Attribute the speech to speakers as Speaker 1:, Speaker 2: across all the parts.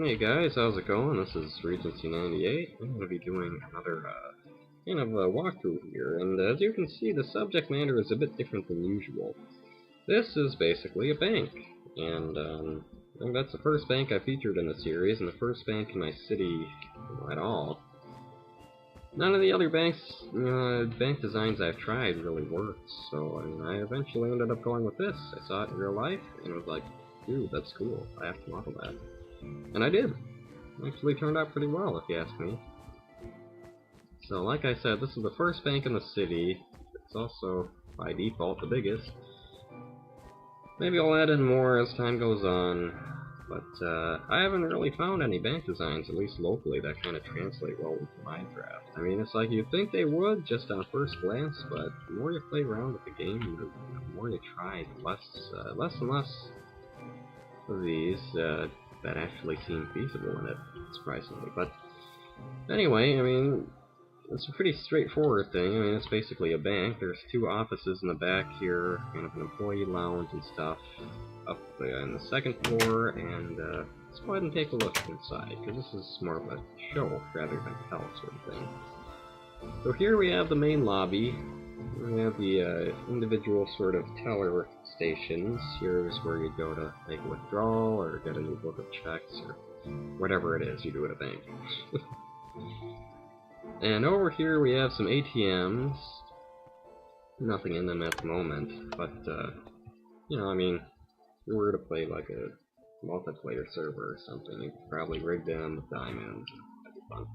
Speaker 1: Hey guys, how's it going? This is Regency 98. I'm going to be doing another kind of a walkthrough here, and as you can see, the subject matter is a bit different than usual. This is basically a bank, and I think that's the first bank I featured in the series, and the first bank in my city at all. None of the other bank designs I've tried really worked, so I eventually ended up going with this. I saw it in real life, and was like, dude, that's cool. I have to model that. And I did. It actually turned out pretty well, if you ask me. So, like I said, this is the first bank in the city. It's also, by default, the biggest. Maybe I'll add in more as time goes on, but I haven't really found any bank designs, at least locally, that kind of translate well with Minecraft. I mean, it's like you'd think they would, just on first glance, but the more you play around with the game, the more you try, the less and less of these that actually seem feasible in it, surprisingly. But anyway, I mean, it's a pretty straightforward thing. I mean, it's basically a bank. There's two offices in the back here, kind of an employee lounge and stuff up in the second floor, and let's go ahead and take a look inside, because this is more of a show rather than tell sort of thing. So here we have the main lobby. We have the individual sort of teller stations. Here's where you go to make a withdrawal or get a new book of checks or whatever it is you do at a bank. And over here we have some ATMs. Nothing in them at the moment, but you know, I mean, if you were to play like a multiplayer server or something, you could probably rig them with diamonds. That'd be fun.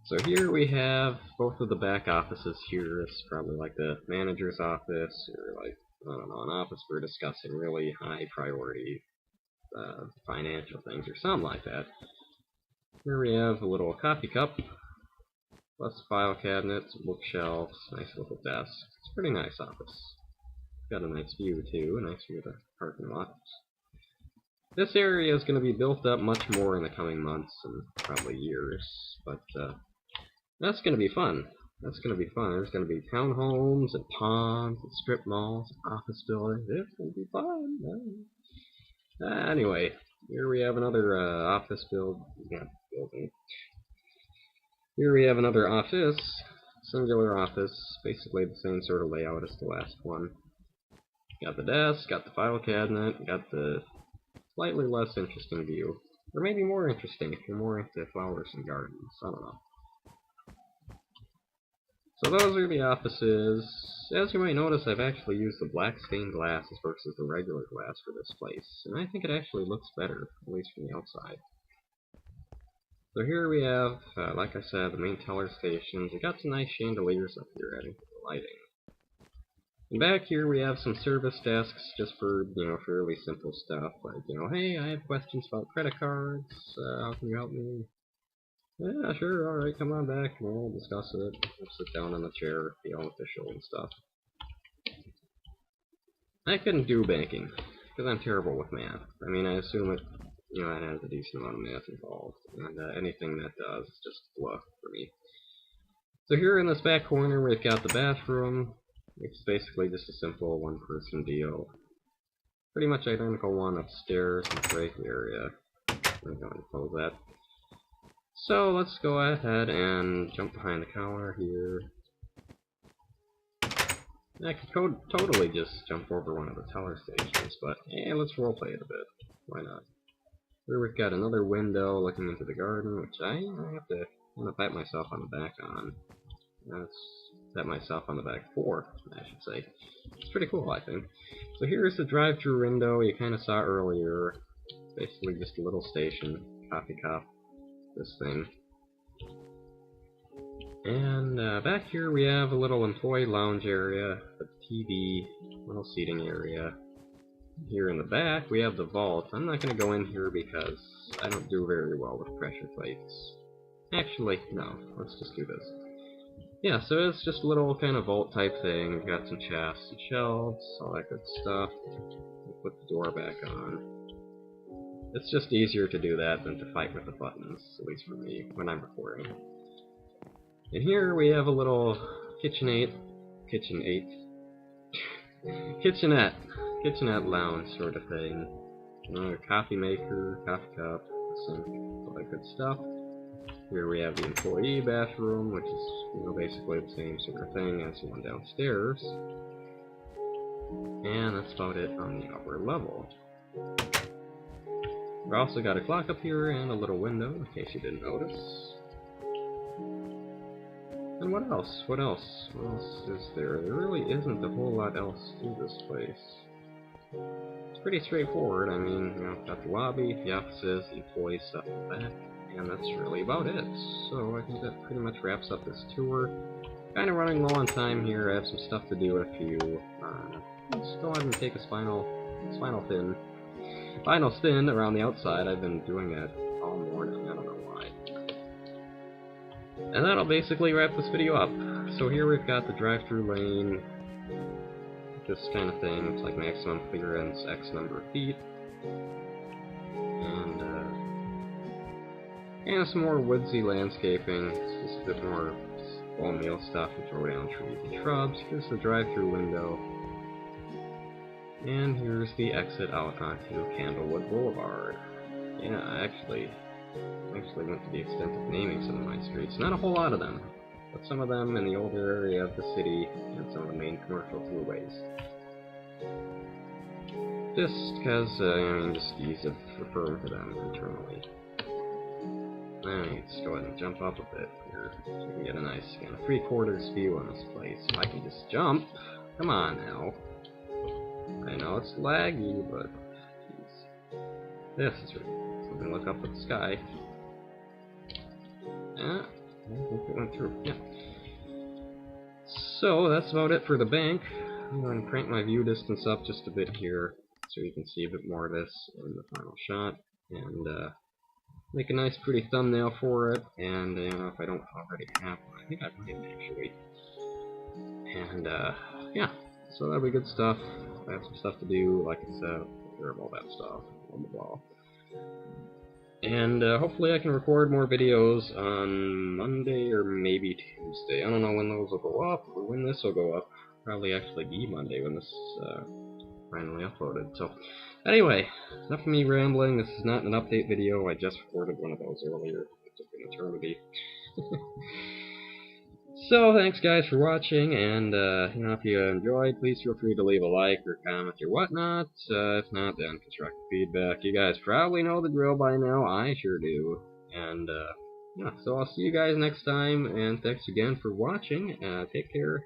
Speaker 1: So here we have both of the back offices here. It's probably like the manager's office, or like, I don't know, an office for discussing really high priority financial things, or something like that. Here we have a little coffee cup, plus file cabinets, bookshelves, nice little desk. It's a pretty nice office. Got a nice view too, a nice view of the parking lot. This area is going to be built up much more in the coming months and probably years, but that's going to be fun. That's going to be fun. There's going to be townhomes and ponds and strip malls, office buildings. It's going to be fun. Anyway, here we have another office building. Here we have another office, singular office, basically the same sort of layout as the last one. Got the desk, got the file cabinet, got the slightly less interesting view. Or maybe more interesting if you're more into flowers and gardens. I don't know. So those are the offices. As you might notice, I've actually used the black stained glass versus the regular glass for this place, and I think it actually looks better, at least from the outside. So here we have, like I said, the main teller stations. We got some nice chandeliers up here adding to the lighting. And back here we have some service desks just for, you know, fairly simple stuff, like, you know, hey, I have questions about credit cards, how can you help me? Yeah, sure, alright, come on back, and we'll discuss it. We'll sit down on the chair, be all official and stuff. I couldn't do banking, because I'm terrible with math. I mean, I assume it, you know, it has a decent amount of math involved, and anything that does is just fluff for me. So here in this back corner, we've got the bathroom, which is basically just a simple one-person deal. Pretty much identical one upstairs in the break area. I'm going to close that. So let's go ahead and jump behind the counter here. I could totally just jump over one of the teller stations, but hey, let's roleplay it a bit. Why not? Here we've got another window looking into the garden, which I have to kind of pat myself on the back on. Let's pat myself on the back for, I should say. It's pretty cool, I think. So here's the drive-thru window you kind of saw earlier. Basically just a little station, coffee cup, this thing. And back here we have a little employee lounge area, a TV, little seating area. Here in the back we have the vault. I'm not going to go in here because I don't do very well with pressure plates. Actually, no, let's just do this. Yeah, so it's just a little kind of vault type thing. We've got some chests and shelves, all that good stuff. We'll put the door back on. It's just easier to do that than to fight with the buttons, at least for me, when I'm recording. And here we have a little kitchenette lounge sort of thing. Another coffee maker, coffee cup, all that good stuff. Here we have the employee bathroom, which is basically the same sort of thing as the one downstairs. And that's about it on the upper level. We've also got a clock up here and a little window, in case you didn't notice. And what else? What else? What else is there? There really isn't a whole lot else to this place. It's pretty straightforward. I mean, got the lobby, the offices, the employee stuff in the back, and that's really about it. So I think that pretty much wraps up this tour. Kind of running low on time here. I have some stuff to do if you let's go ahead and take a spinal spin around the outside. I've been doing that all morning. I don't know why. And that'll basically wrap this video up. So here we've got the drive-through lane, this kind of thing. It's like maximum clearance, X number of feet, and some more woodsy landscaping. It's just a bit more bone meal stuff and throw down trees and shrubs. Here's the drive-through window. And here's the exit out onto Candlewood Boulevard. Yeah, I actually went to the extent of naming some of my streets. Not a whole lot of them, but some of them in the older area of the city and some of the main commercial throughways. Just because, just ease of referring to them internally. Let's go ahead and jump up a bit here so we can get a nice kind of 3/4 view on this place. If I can just jump, come on now. I know it's laggy, but geez. This is ridiculous. I'm gonna look up at the sky. Yeah, I think it went through. Yeah. So that's about it for the bank. I'm going to crank my view distance up just a bit here so you can see a bit more of this in the final shot, and make a nice pretty thumbnail for it. And if I don't already have one, I think I might actually. And yeah, so that'll be good stuff. I have some stuff to do, like I said, all that stuff, blah blah blah. And hopefully I can record more videos on Monday or maybe Tuesday. I don't know when those will go up or when this will go up. Probably actually be Monday when this is finally uploaded. So anyway, enough of me rambling. This is not an update video. I just recorded one of those earlier. It took an eternity. So thanks guys for watching, and if you enjoyed, please feel free to leave a like or comment or whatnot. If not, then constructive feedback. You guys probably know the drill by now. I sure do. And yeah, so I'll see you guys next time, and thanks again for watching. Take care.